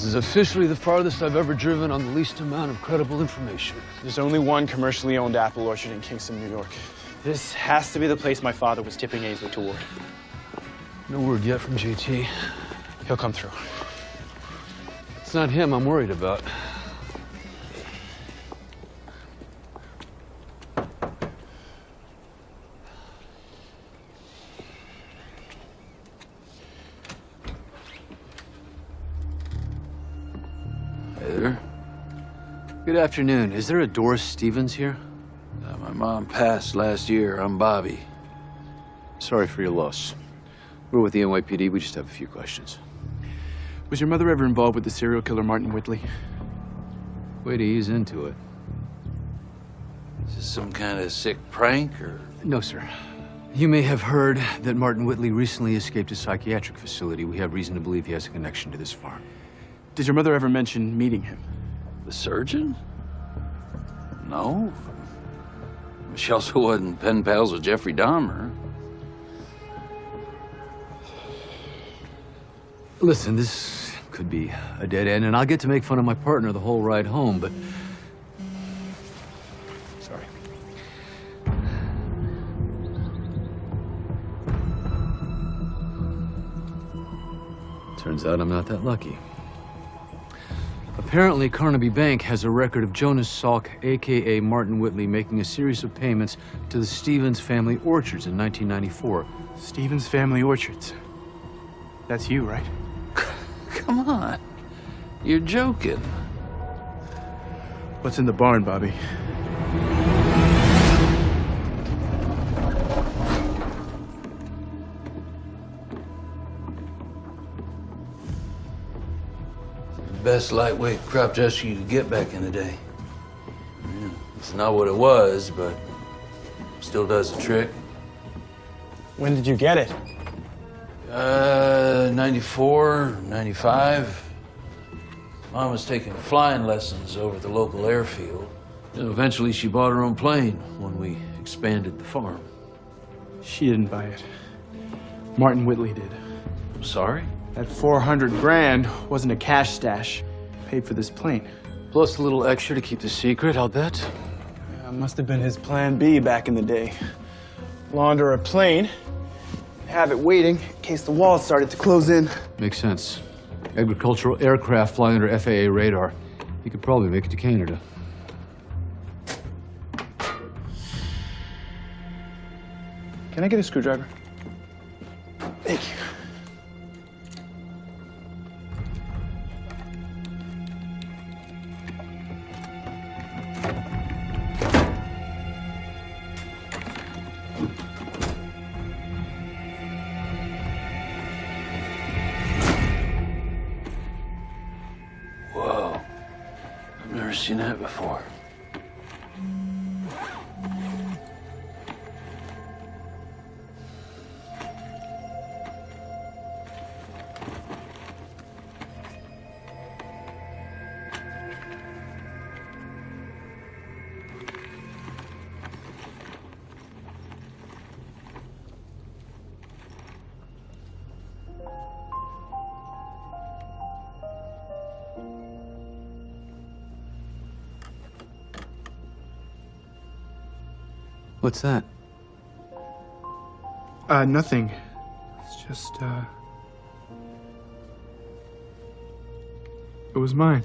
is officially the farthest I've ever driven on the least amount of credible information. There's only one commercially owned apple orchard in Kingston, New York. This has to be the place my father was tipping Ainsley toward. No word yet from JT. He'll come through. It's not him I'm worried about. Hey there. Good afternoon. Is there a Doris Stevens here? My mom passed last year. I'm Bobby. Sorry for your loss. We're with the NYPD. We just have a few questions. Was your mother ever involved with the serial killer Martin Whitley? Way to ease into it. Is this some kind of sick prank, or...? No, sir. You may have heard that Martin Whitley recently escaped a psychiatric facility. We have reason to believe he has a connection to this farm. Did your mother ever mention meeting him? The surgeon? No. She also wasn't pen pals with Jeffrey Dahmer. Listen, this could be a dead end, and I'll get to make fun of my partner the whole ride home, but... Sorry. Turns out I'm not that lucky. Apparently, Carnaby Bank has a record of Jonas Salk, a.k.a. Martin Whitley, making a series of payments to the Stevens family orchards in 1994. Stevens Family Orchards. That's you, right? Come on. You're joking. What's in the barn, Bobby? Best lightweight crop duster you could get back in the day. Yeah, it's not what it was, but still does the trick. When did you get it? 94, 95. Mom was taking flying lessons over at the local airfield. And eventually she bought her own plane when we expanded the farm. She didn't buy it. Martin Whitley did. I'm sorry? That 400 grand wasn't a cash stash. Paid for this plane. Plus a little extra to keep the secret, I'll bet. Must have been his plan B back in the day. Launder a plane, have it waiting in case the walls started to close in. Makes sense. Agricultural aircraft fly under FAA radar. He could probably make it to Canada. Can I get a screwdriver? Thank you. Whoa. I've never seen that before. What's that? Nothing. It's just, it was mine.